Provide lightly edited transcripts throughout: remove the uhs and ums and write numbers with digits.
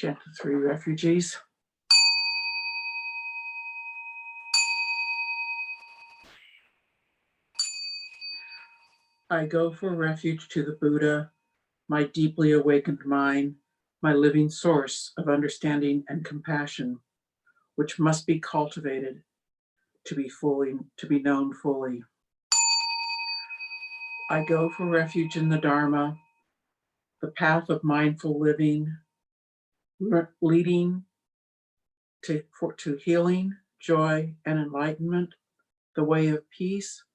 Chant the three refugees. I go for refuge to the Buddha, my deeply awakened mind, my living source of understanding and compassion, which must be cultivated to be known fully. I go for refuge in the Dharma, the path of mindful living, leading to healing, joy, and enlightenment, the way of peace,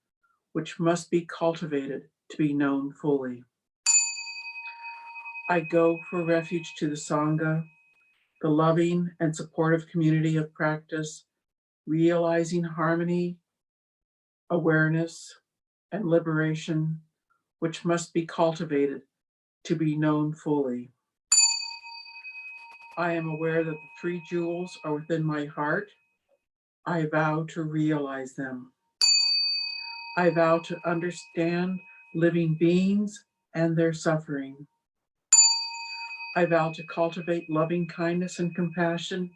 which must be cultivated to be known fully. I go for refuge to the Sangha, the loving and supportive community of practice, realizing harmony, awareness, and liberation, which must be cultivated to be known fully. I am aware that the three jewels are within my heart. I vow to realize them. I vow to understand living beings and their suffering. I vow to cultivate loving kindness and compassion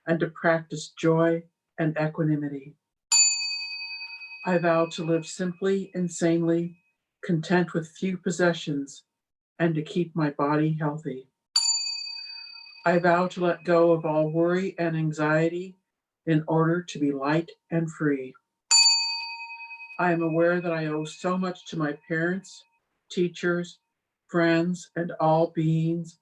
and to practice joy and equanimity. I vow to live simply and sanely, content with few possessions, and to keep my body healthy. I vow to let go of all worry and anxiety in order to be light and free. I am aware that I owe so much to my parents, teachers, friends, and all beings.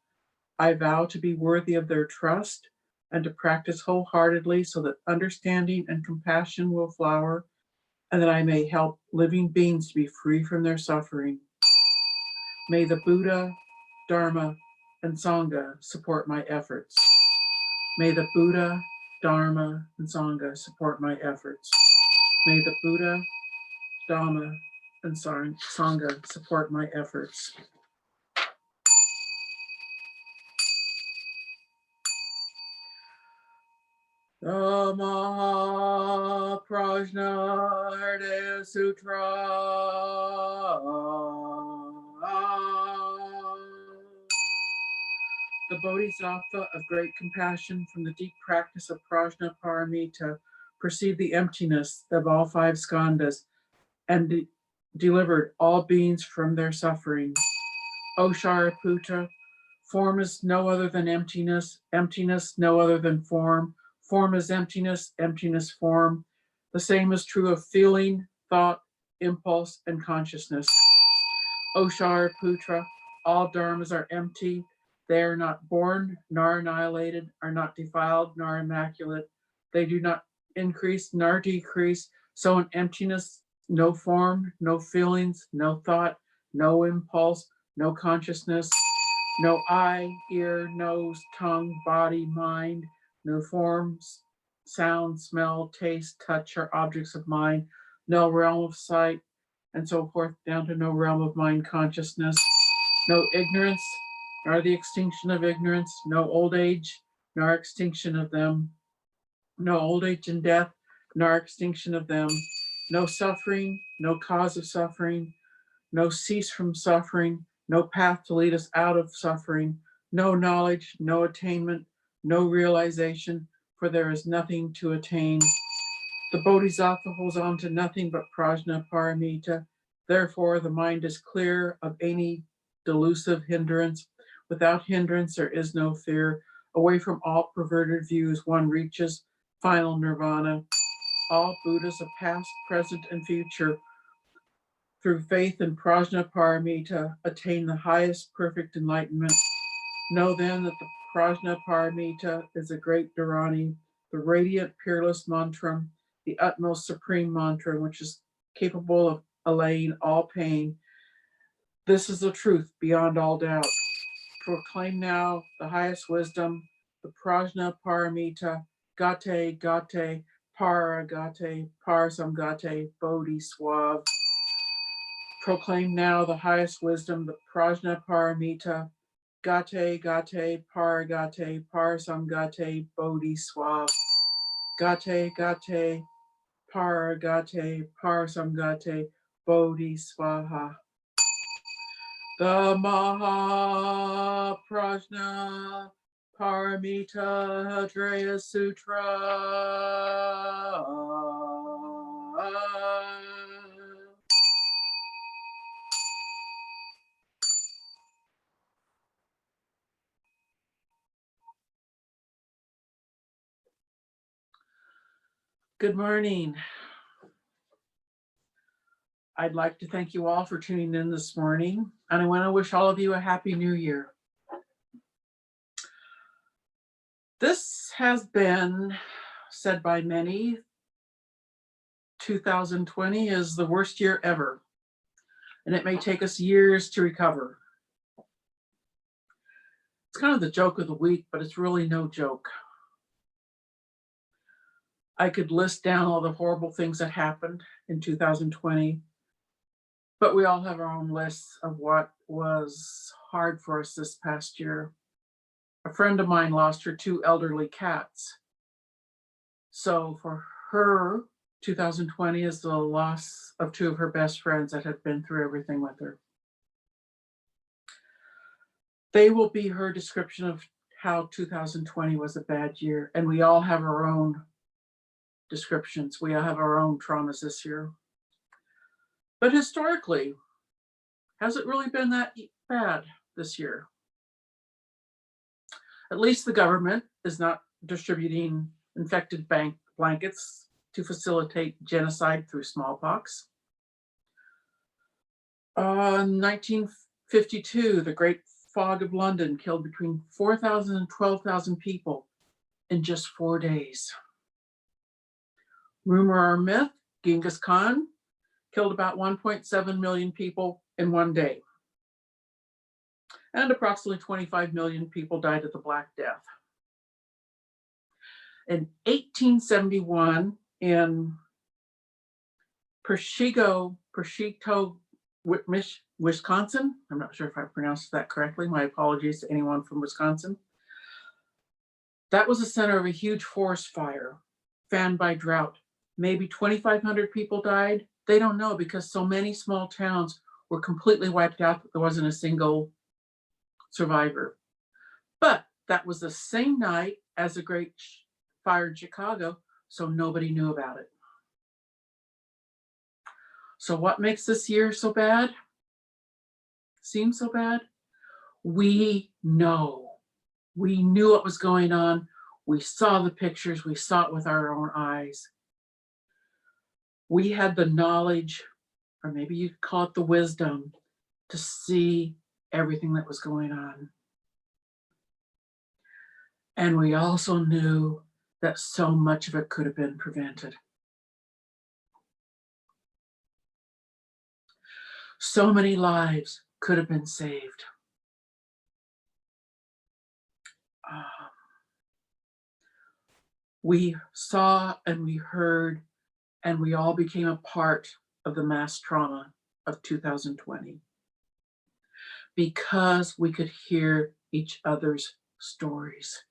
I vow to be worthy of their trust and to practice wholeheartedly so that understanding and compassion will flower and that I may help living beings to be free from their suffering. May the Buddha, Dharma, and Sangha support my efforts. May the Buddha, Dharma, and Sangha support my efforts. May the Buddha, Dharma, and Sangha support my efforts. The Mahaprajna Hridaya Sutra. The Bodhisattva of great compassion from the deep practice of Prajna Paramita perceived the emptiness of all five skandhas and delivered all beings from their suffering. O Shariputra, form is no other than emptiness, emptiness no other than form, form is emptiness, emptiness form. The same is true of feeling, thought, impulse, and consciousness. O Shariputra, all dharmas are empty. They are not born, nor annihilated, are not defiled, nor immaculate. They do not increase, nor decrease. So in emptiness, no form, no feelings, no thought, no impulse, no consciousness, no eye, ear, nose, tongue, body, mind, no forms, sound, smell, taste, touch, or objects of mind, no realm of sight, and so forth, down to no realm of mind consciousness, no ignorance, nor the extinction of ignorance, no old age, nor extinction of them, no old age and death, nor extinction of them, no suffering, no cause of suffering, no cease from suffering, no path to lead us out of suffering, no knowledge, no attainment, no realization, for there is nothing to attain. The Bodhisattva holds on to nothing but Prajna Paramita. Therefore, the mind is clear of any delusive hindrance. Without hindrance, there is no fear. Away from all perverted views, one reaches final nirvana. All Buddhas of past, present, and future, through faith in Prajna Paramita, attain the highest perfect enlightenment. Know then that the Prajna Paramita is a great Dharani, the radiant, peerless mantra, the utmost supreme mantra, which is capable of allaying all pain. This is the truth beyond all doubt. Proclaim now the highest wisdom, the Prajna Paramita, Gate, Gate, Para Gate, Parasamgate, Bodhi Swav. Proclaim now the highest wisdom, the Prajna Paramita, Gate, Gate, Paragate, Parasamgate, Bodhi Swav. Gate, Gate, Paragate, Parasamgate, Bodhi Swaha. The Mahaprajna Paramita Traya Sutra. Good morning. I'd like to thank you all for tuning in this morning, and I want to wish all of you a happy new year. This has been said by many, 2020 is the worst year ever, and it may take us years to recover. It's kind of the joke of the week, but it's really no joke. I could list down all the horrible things that happened in 2020, but we all have our own lists of what was hard for us this past year. A friend of mine lost her 2 elderly cats. So for her, 2020 is the loss of 2 of her best friends that had been through everything with her. They will be her description of how 2020 was a bad year. And we all have our own descriptions. We all have our own traumas this year. But historically, has it really been that bad this year? At least the government is not distributing infected blankets to facilitate genocide through smallpox. In 1952, the Great Fog of London killed between 4,000 and 12,000 people in just 4 days. Rumor or myth, Genghis Khan killed about 1.7 million people in 1 day. And approximately 25 million people died of the Black Death. In 1871, in Pershego, Wisconsin, I'm not sure if I pronounced that correctly, my apologies to anyone from Wisconsin. That was the center of a huge forest fire, fanned by drought. Maybe 2,500 people died. They don't know because so many small towns were completely wiped out that there wasn't a single survivor. But that was the same night as the Great Fire in Chicago, so nobody knew about it. So what makes this year so bad? Seem so bad? We know. We knew what was going on. We saw the pictures. We saw it with our own eyes. We had the knowledge, or maybe you'd call it the wisdom, to see everything that was going on. And we also knew that so much of it could have been prevented. So many lives could have been saved. We saw and we heard, and we all became a part of the mass trauma of 2020 because we could hear each other's stories.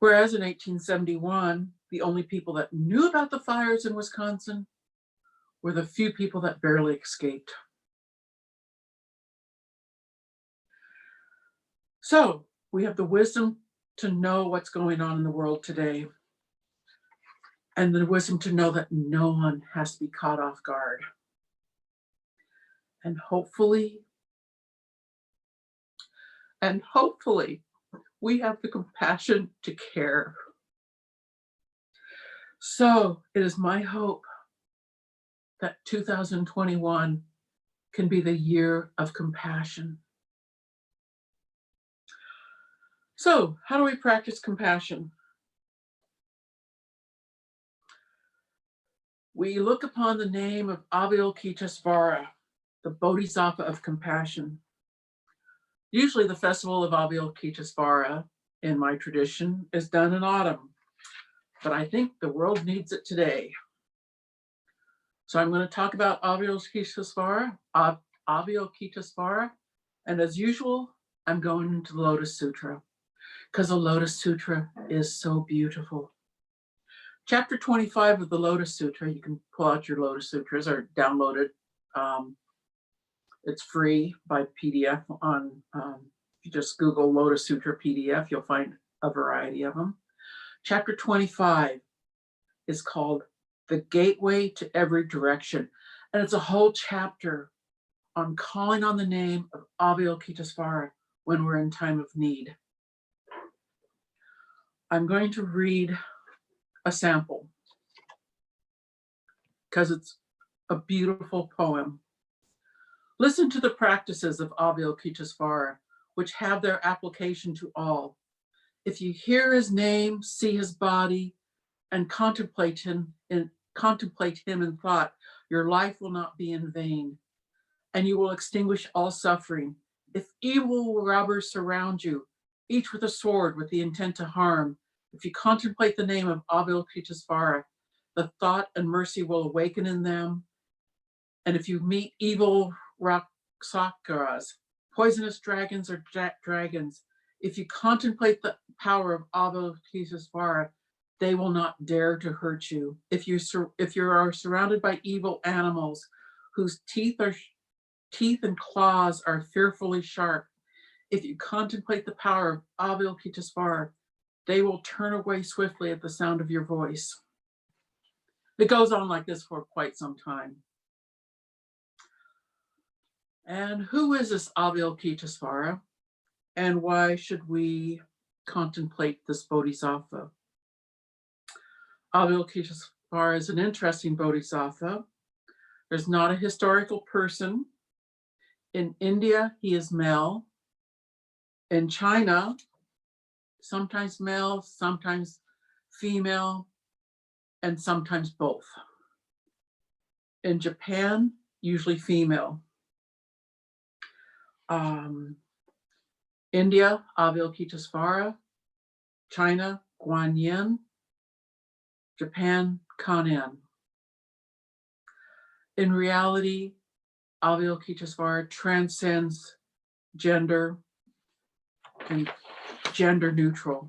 Whereas in 1871, the only people that knew about the fires in Wisconsin were the few people that barely escaped. So we have the wisdom to know what's going on in the world today, and the wisdom to know that no one has to be caught off guard. And hopefully, we have the compassion to care. So it is my hope that 2021 can be the year of compassion. So how do we practice compassion? We look upon the name of Avalokitesvara, the Bodhisattva of compassion. Usually the festival of Avalokitesvara, in my tradition, is done in autumn, but I think the world needs it today. So I'm going to talk about Avalokitesvara, and as usual, I'm going into the Lotus Sutra, because the Lotus Sutra is so beautiful. Chapter 25 of the Lotus Sutra, you can pull out your Lotus Sutras or download it. It's free by PDF on, if you just Google Lotus Sutra PDF, you'll find a variety of them. Chapter 25 is called The Gateway to Every Direction. And it's a whole chapter on calling on the name of Avalokitesvara when we're in time of need. I'm going to read a sample because it's a beautiful poem. Listen to the practices of Avalokitesvara, which have their application to all. If you hear his name, see his body, and contemplate him in thought, your life will not be in vain, and you will extinguish all suffering. If evil robbers surround you, each with a sword with the intent to harm, if you contemplate the name of Avalokitesvara, the thought and mercy will awaken in them. And if you meet evil raksakaras, poisonous dragons or dragons, if you contemplate the power of Avalokitesvara, they will not dare to hurt you. If you are surrounded by evil animals whose teeth and claws are fearfully sharp, if you contemplate the power of Avalokitesvara, they will turn away swiftly at the sound of your voice. It goes on like this for quite some time. And who is this Avalokitesvara? And why should we contemplate this bodhisattva? Avalokitesvara is an interesting bodhisattva. There's not a historical person. In India, he is male. In China, sometimes male, sometimes female, and sometimes both. In Japan, usually female. India, Avalokitesvara. China, Guanyin. Japan, Kan'en. In reality, Avalokitesvara transcends gender and gender neutral.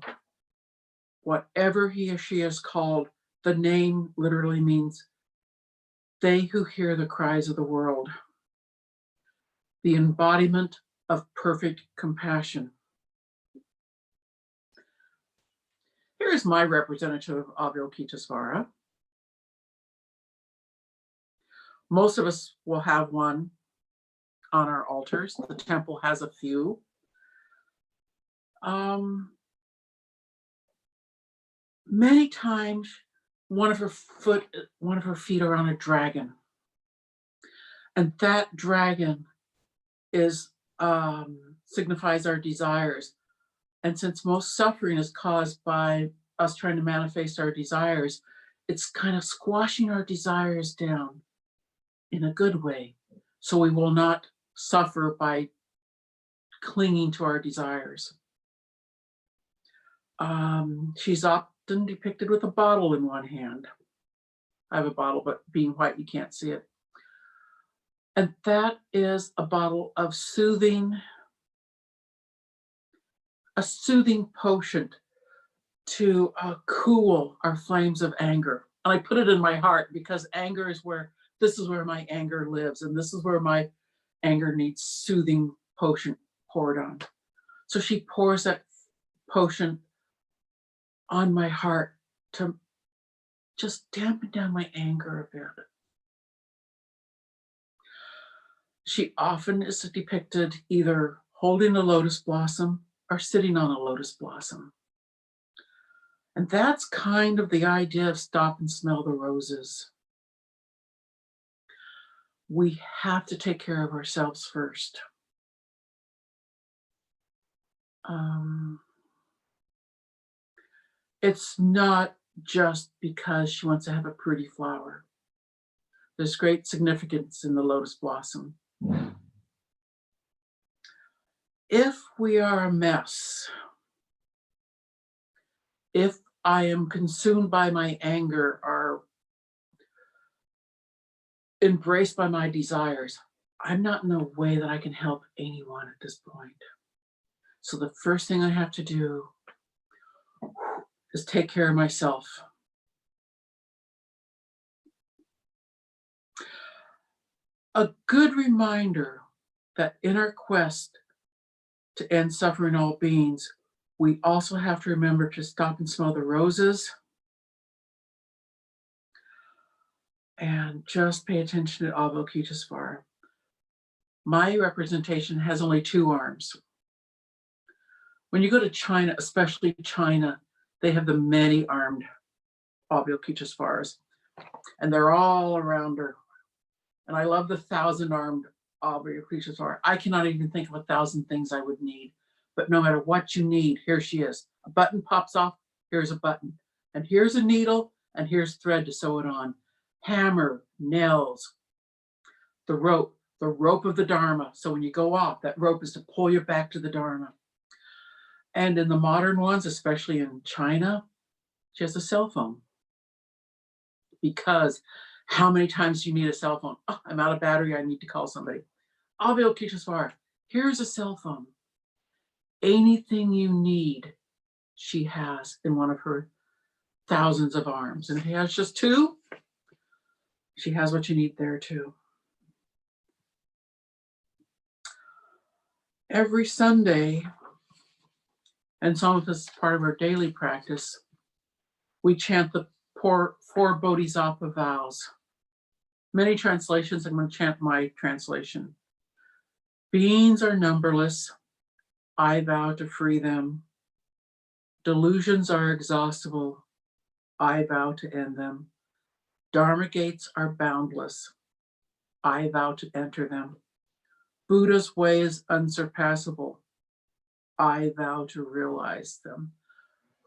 Whatever he or she is called, the name literally means they who hear the cries of the world, the embodiment of perfect compassion. Here is my representative of Avalokitesvara. Most of us will have one on our altars. The temple has a few. Many times, one of her feet are on a dragon, and that dragon signifies our desires. And since most suffering is caused by us trying to manifest our desires, it's kind of squashing our desires down in a good way, so we will not suffer by clinging to our desires. She's often depicted with a bottle in one hand. I have a bottle, but being white, you can't see it. And that is a bottle of a soothing potion to cool our flames of anger. And I put it in my heart because this is where my anger lives, and this is where my anger needs soothing potion poured on. So she pours that potion on my heart to just dampen down my anger a bit. She often is depicted either holding a lotus blossom or sitting on a lotus blossom. And that's kind of the idea of stop and smell the roses. We have to take care of ourselves first. It's not just because she wants to have a pretty flower. There's great significance in the lotus blossom. If we are a mess, if I am consumed by my anger or embraced by my desires, I'm not in a way that I can help anyone at this point. So the first thing I have to do is take care of myself. A good reminder that in our quest to end suffering in all beings, we also have to remember to stop and smell the roses and just pay attention to Avalokitesvara. My representation has only 2 arms. When you go to China, especially China, they have the many-armed Avalokitesvaras, and they're all around her. And I love the 1,000-armed Avalokitesvara. I cannot even think of 1,000 things I would need, but no matter what you need, here she is. A button pops off, here's a button, and here's a needle, and here's thread to sew it on. Hammer, nails, the rope of the Dharma. So when you go off, that rope is to pull you back to the Dharma. And in the modern ones, especially in China, she has a cell phone. Because how many times do you need a cell phone? Oh, I'm out of battery, I need to call somebody. Avalokitesvara, here's a cell phone. Anything you need, she has in one of her thousands of arms. And if he has just 2, she has what you need there too. Every Sunday, and some of this is part of our daily practice, we chant the 4 Bodhisattva vows. Many translations, I'm going to chant my translation. Beings are numberless. I vow to free them. Delusions are exhaustible. I vow to end them. Dharma gates are boundless. I vow to enter them. Buddha's way is unsurpassable. I vow to realize them.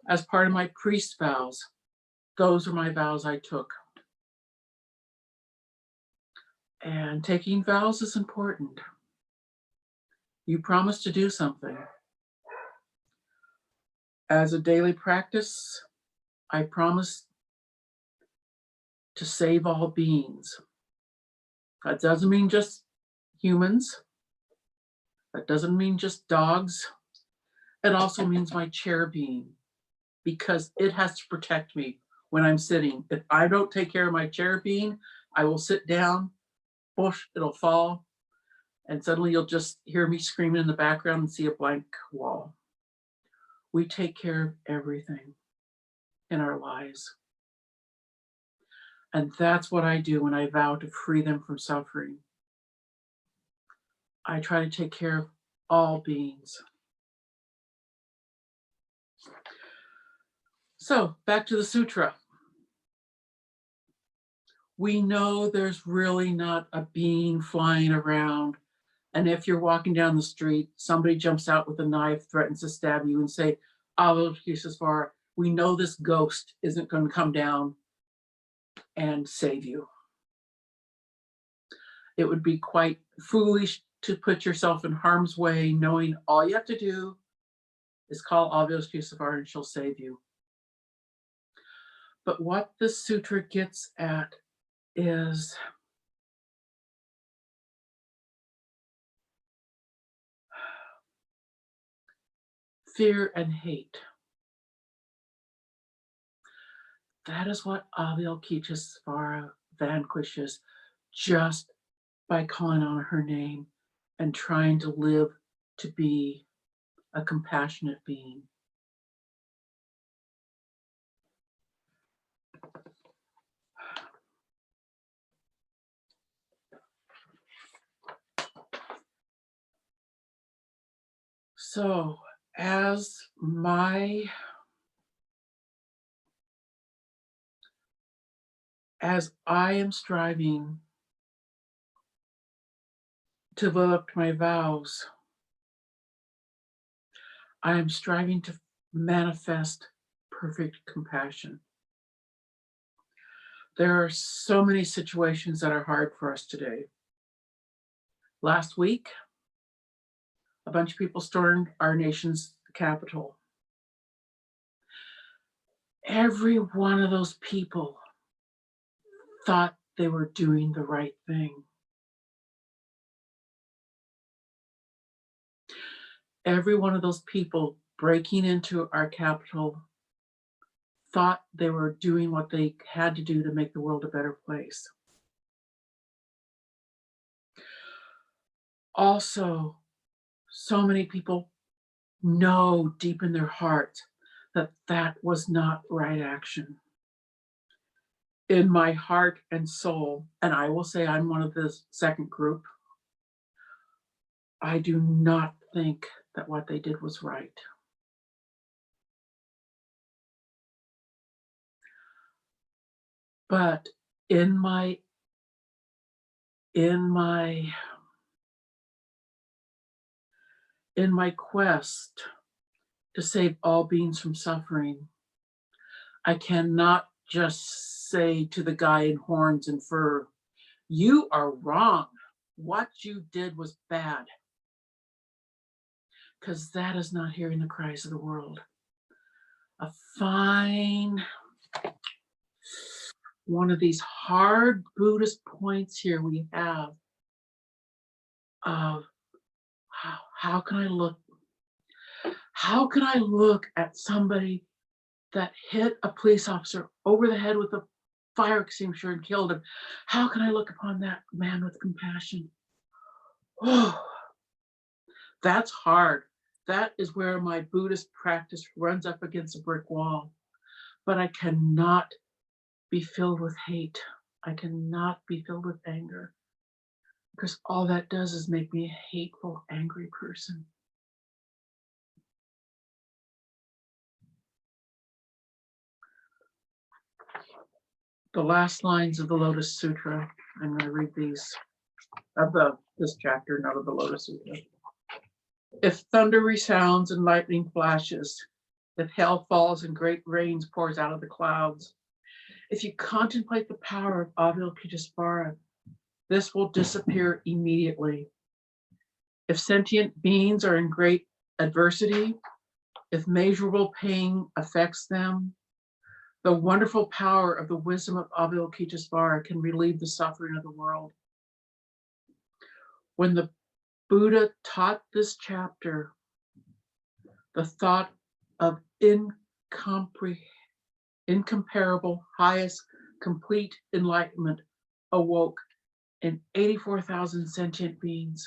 As part of my priest vows, those are my vows I took. And taking vows is important. You promise to do something. As a daily practice, I promise to save all beings. That doesn't mean just humans. That doesn't mean just dogs. It also means my chair being, because it has to protect me when I'm sitting. If I don't take care of my chair being, I will sit down, whoosh, it'll fall, and suddenly you'll just hear me screaming in the background and see a blank wall. We take care of everything in our lives. And that's what I do when I vow to free them from suffering. I try to take care of all beings. So back to the sutra. We know there's really not a being flying around. And if you're walking down the street, somebody jumps out with a knife, threatens to stab you and say, Avalokitesvara, we know this ghost isn't going to come down and save you. It would be quite foolish to put yourself in harm's way, knowing all you have to do is call Avalokitesvara and she'll save you. But what this sutra gets at is fear and hate. That is what Avalokitesvara vanquishes just by calling on her name and trying to live to be a compassionate being. So as I am striving to live up to my vows, I am striving to manifest perfect compassion. There are so many situations that are hard for us today. Last week, a bunch of people stormed our nation's capital. Every one of those people thought they were doing the right thing. Every one of those people breaking into our capital thought they were doing what they had to do to make the world a better place. Also, so many people know deep in their heart that that was not right action. In my heart and soul, and I will say I'm one of the second group, I do not think that what they did was right. But in my in my quest to save all beings from suffering, I cannot just say to the guy in horns and fur, you are wrong. What you did was bad. Because that is not hearing the cries of the world. A fine one of these hard Buddhist points here we have of how can I look at somebody that hit a police officer over the head with a fire extinguisher and killed him? How can I look upon that man with compassion? Oh, that's hard. That is where my Buddhist practice runs up against a brick wall. But I cannot be filled with hate. I cannot be filled with anger, because all that does is make me a hateful, angry person. The last lines of the Lotus Sutra, I'm going to read these, of this chapter, not of the Lotus Sutra. If thunder resounds and lightning flashes, if hail falls and great rains pours out of the clouds, if you contemplate the power of Avalokitesvara, this will disappear immediately. If sentient beings are in great adversity, if measurable pain affects them, the wonderful power of the wisdom of Avalokitesvara can relieve the suffering of the world. When the Buddha taught this chapter, the thought of incomparable, highest, complete enlightenment awoke in 84,000 sentient beings.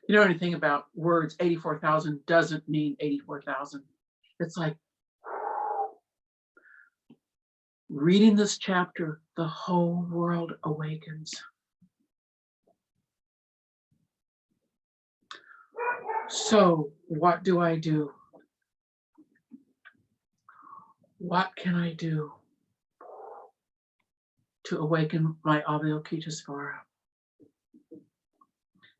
You know anything about words, 84,000 doesn't mean 84,000. It's like reading this chapter, the whole world awakens. So what do I do? What can I do to awaken my Avalokitesvara?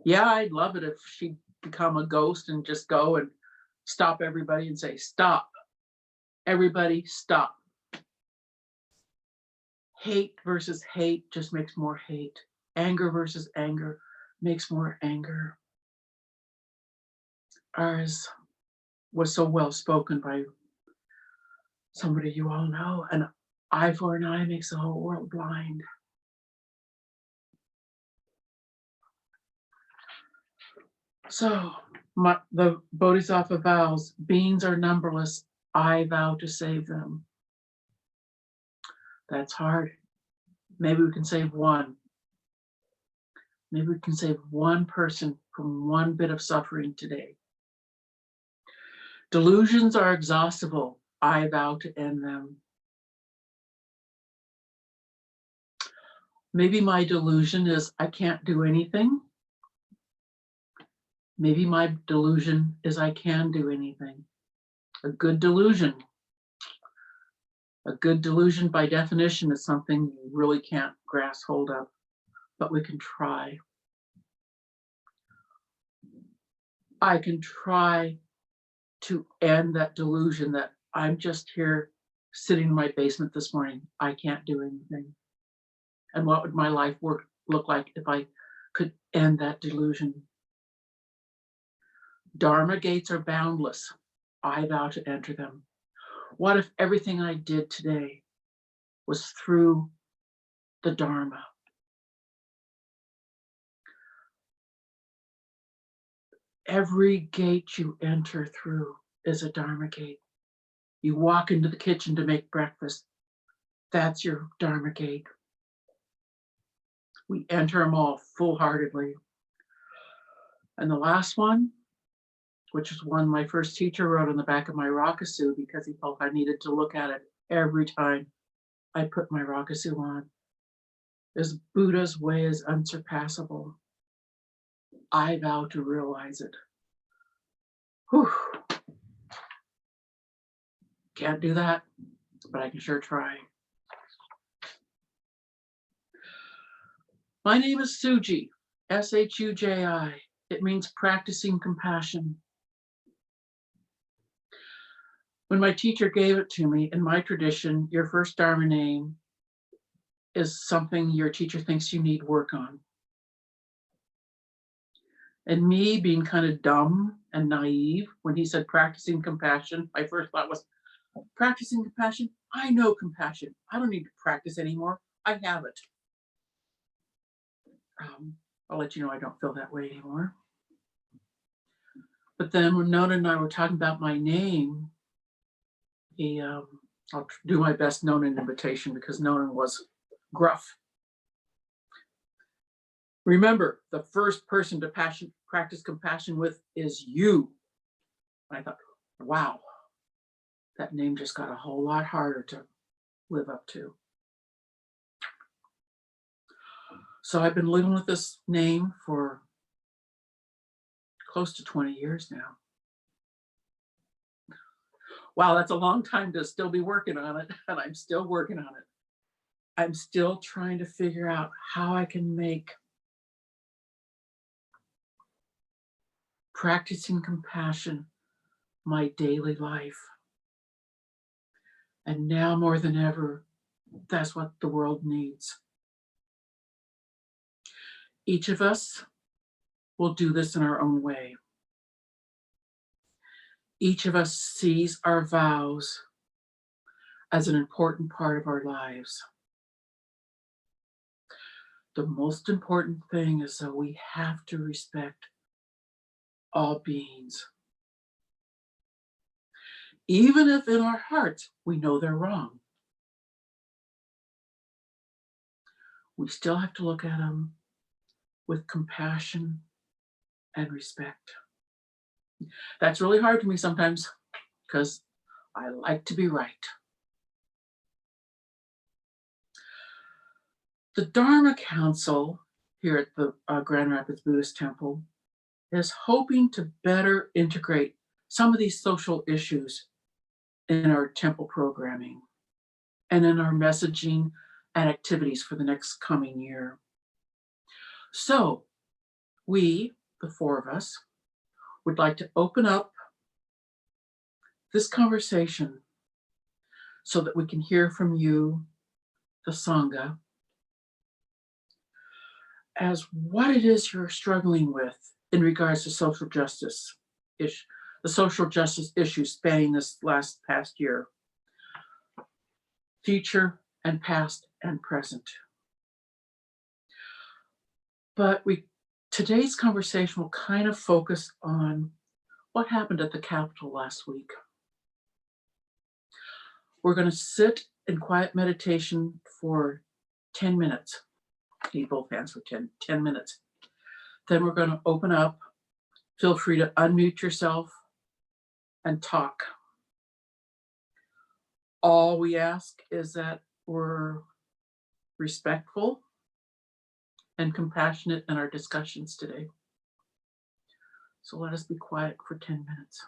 Yeah, I'd love it if she'd become a ghost and just go and stop everybody and say, stop. Everybody stop. Hate versus hate just makes more hate. Anger versus anger makes more anger. Ours was so well spoken by somebody you all know, an eye for an eye makes the whole world blind. So the Bodhisattva vows, beings are numberless, I vow to save them. That's hard. Maybe we can save one. Maybe we can save one person from one bit of suffering today. Delusions are exhaustible, I vow to end them. Maybe my delusion is I can't do anything. Maybe my delusion is I can do anything. A good delusion. A good delusion by definition is something you really can't grasp hold of, but we can try. I can try to end that delusion that I'm just here sitting in my basement this morning. I can't do anything. And what would my life look like if I could end that delusion? Dharma gates are boundless. I vow to enter them. What if everything I did today was through the Dharma? Every gate you enter through is a Dharma gate. You walk into the kitchen to make breakfast. That's your Dharma gate. We enter them all full-heartedly. And the last one, which is one my first teacher wrote on the back of my rakusu because he felt I needed to look at it every time I put my rakusu on. As Buddha's way is unsurpassable, I vow to realize it. Whew. Can't do that, but I can sure try. My name is Shuji, S-H-U-J-I. It means practicing compassion. When my teacher gave it to me, in my tradition, your first Dharma name is something your teacher thinks you need work on. And me being kind of dumb and naive, when he said practicing compassion, my first thought was, practicing compassion? I know compassion. I don't need to practice anymore. I have it. I'll let you know I don't feel that way anymore. But then when Nona and I were talking about my name, I'll do my best Nona imitation because Nona was gruff. Remember, the first person to practice compassion with is you. And I thought, wow, that name just got a whole lot harder to live up to. So I've been living with this name for close to 20 years now. Wow, that's a long time to still be working on it, and I'm still working on it. I'm still trying to figure out how I can make practicing compassion my daily life. And now more than ever, that's what the world needs. Each of us will do this in our own way. Each of us sees our vows as an important part of our lives. The most important thing is that we have to respect all beings. Even if in our hearts we know they're wrong, we still have to look at them with compassion and respect. That's really hard for me sometimes because I like to be right. The Dharma Council here at the Grand Rapids Buddhist Temple is hoping to better integrate some of these social issues in our temple programming and in our messaging and activities for the next coming year. So we, the four of us, would like to open up this conversation so that we can hear from you, the Sangha, as what it is you're struggling with in regards to social justice, the social justice issues spanning this past year, future and past and present. But today's conversation will kind of focus on what happened at the Capitol last week. We're going to sit in quiet meditation for 10 minutes. Need both hands for 10 minutes. Then we're going to open up. Feel free to unmute yourself and talk. All we ask is that we're respectful and compassionate in our discussions today. So let us be quiet for 10 minutes.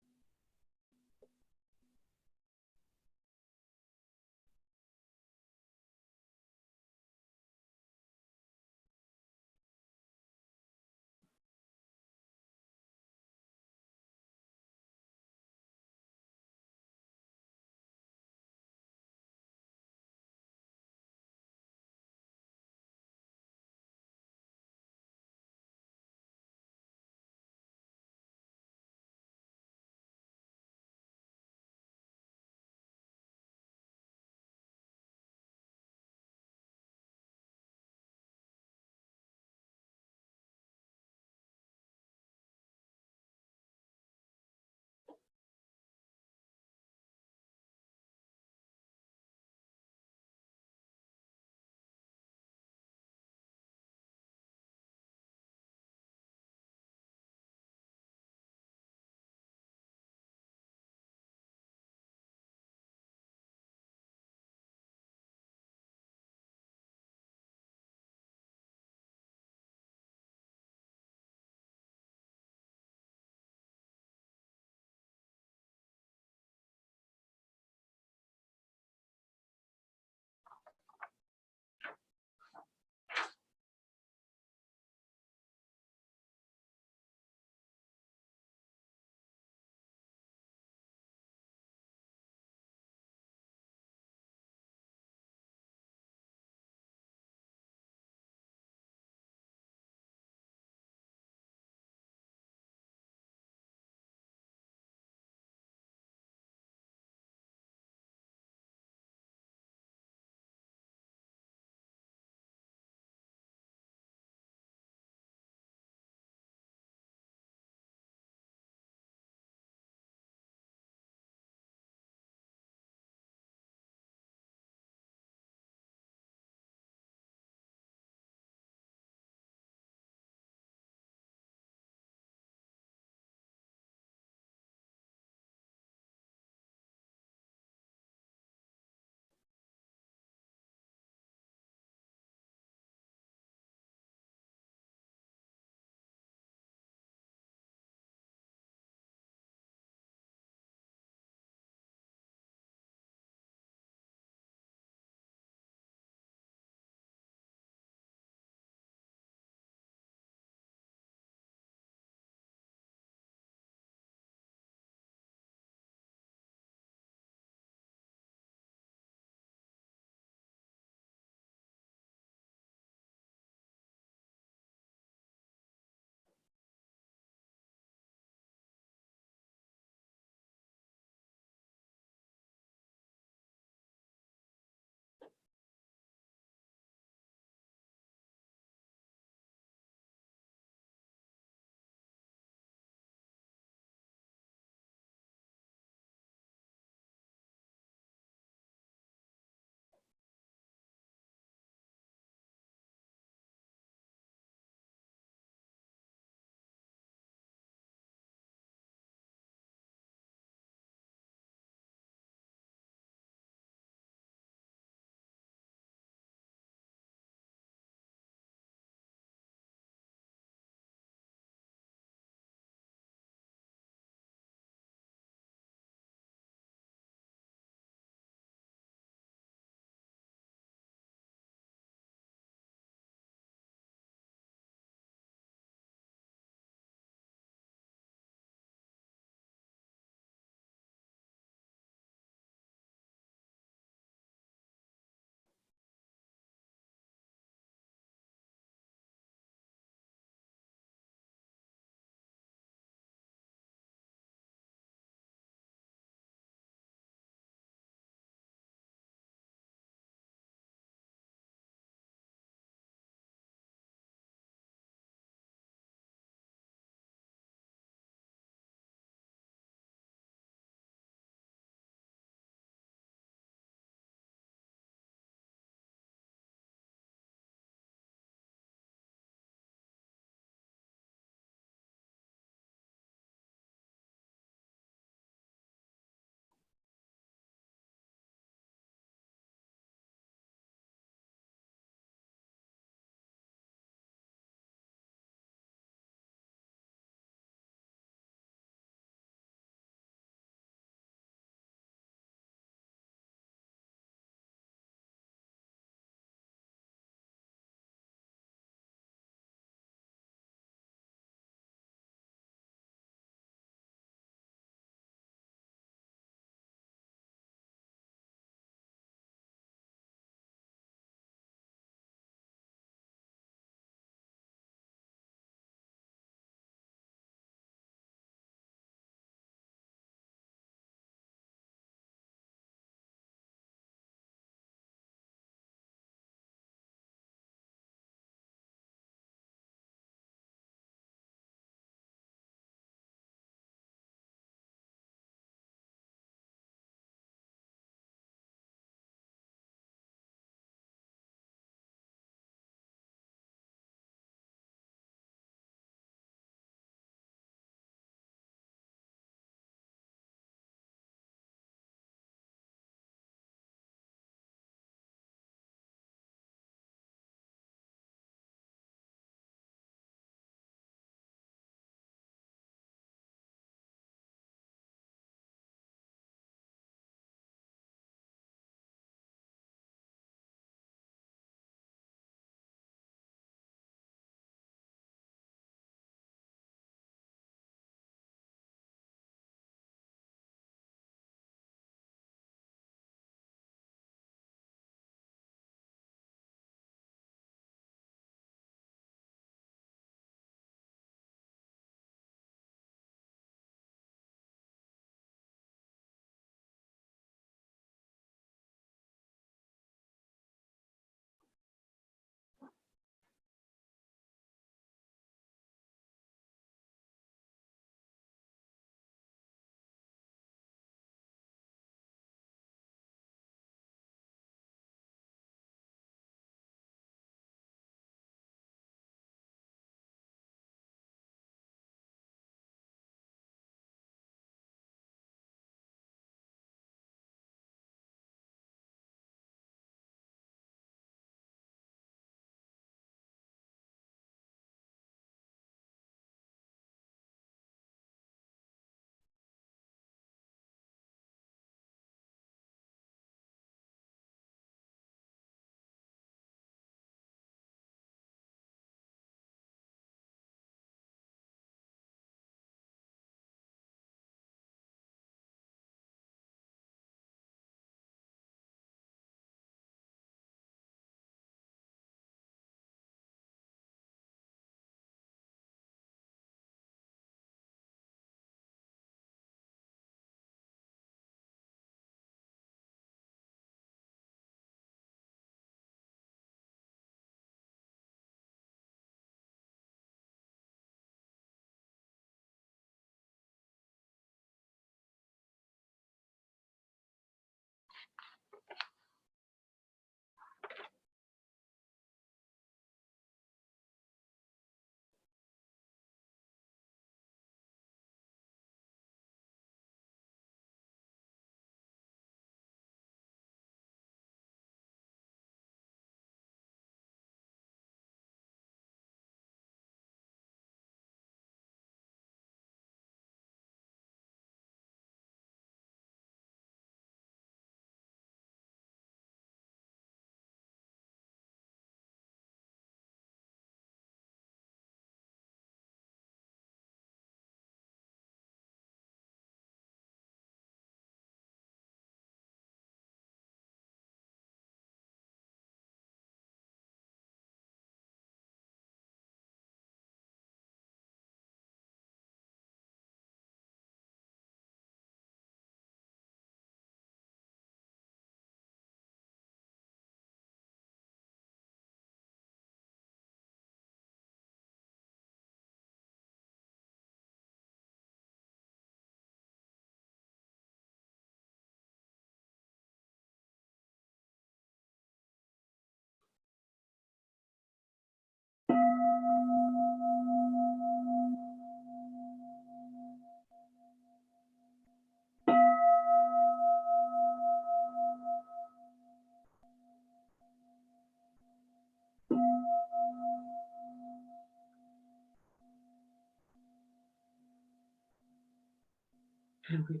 And we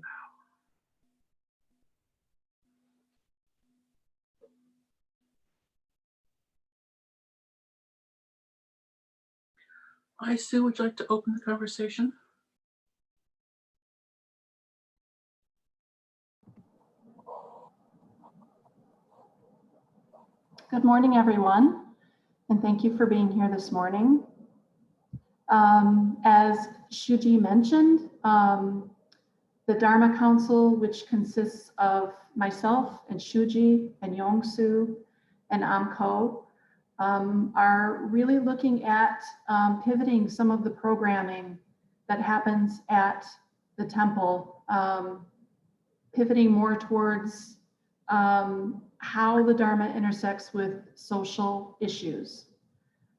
Hi, Sue, would you like to open the conversation? Good morning, everyone, and thank you for being here this morning. As Shuji mentioned, the Dharma Council, which consists of myself and Shuji and Yongsu and Amko, are really looking at pivoting some of the programming that happens at the temple, pivoting more towards how the Dharma intersects with social issues.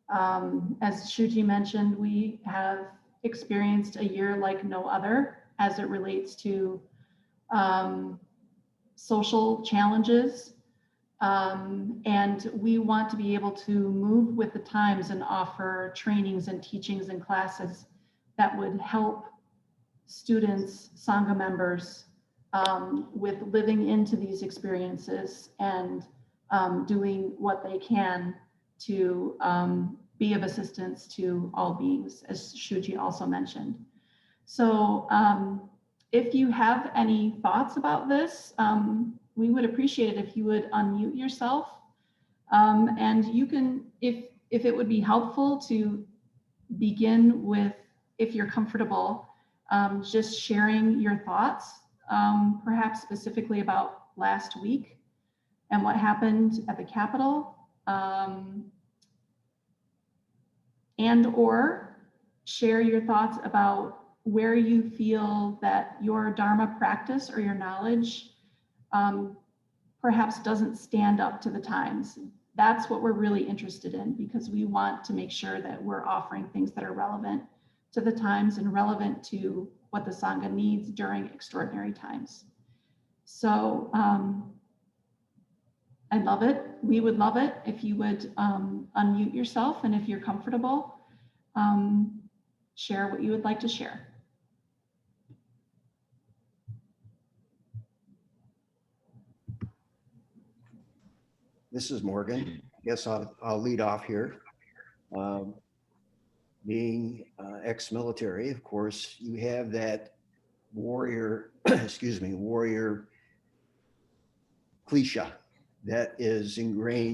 As Shuji mentioned, we have experienced a year like no other as it relates to social challenges. And we want to be able to move with the times and offer trainings and teachings and classes that would help students, Sangha members, with living into these experiences and doing what they can to be of assistance to all beings, as Shuji also mentioned. So if you have any thoughts about this, we would appreciate it if you would unmute yourself. And you can, if it would be helpful to begin with, if you're comfortable, just sharing your thoughts, perhaps specifically about last week and what happened at the Capitol, and or share your thoughts about where you feel that your Dharma practice or your knowledge perhaps doesn't stand up to the times. That's what we're really interested in, because we want to make sure that we're offering things that are relevant to the times and relevant to what the Sangha needs during extraordinary times. So I'd love it. We would love it if you would unmute yourself, and if you're comfortable, share what you would like to share. This is Morgan. I guess I'll lead off here. Being ex-military, of course, you have that warrior, warrior cliche that is ingrained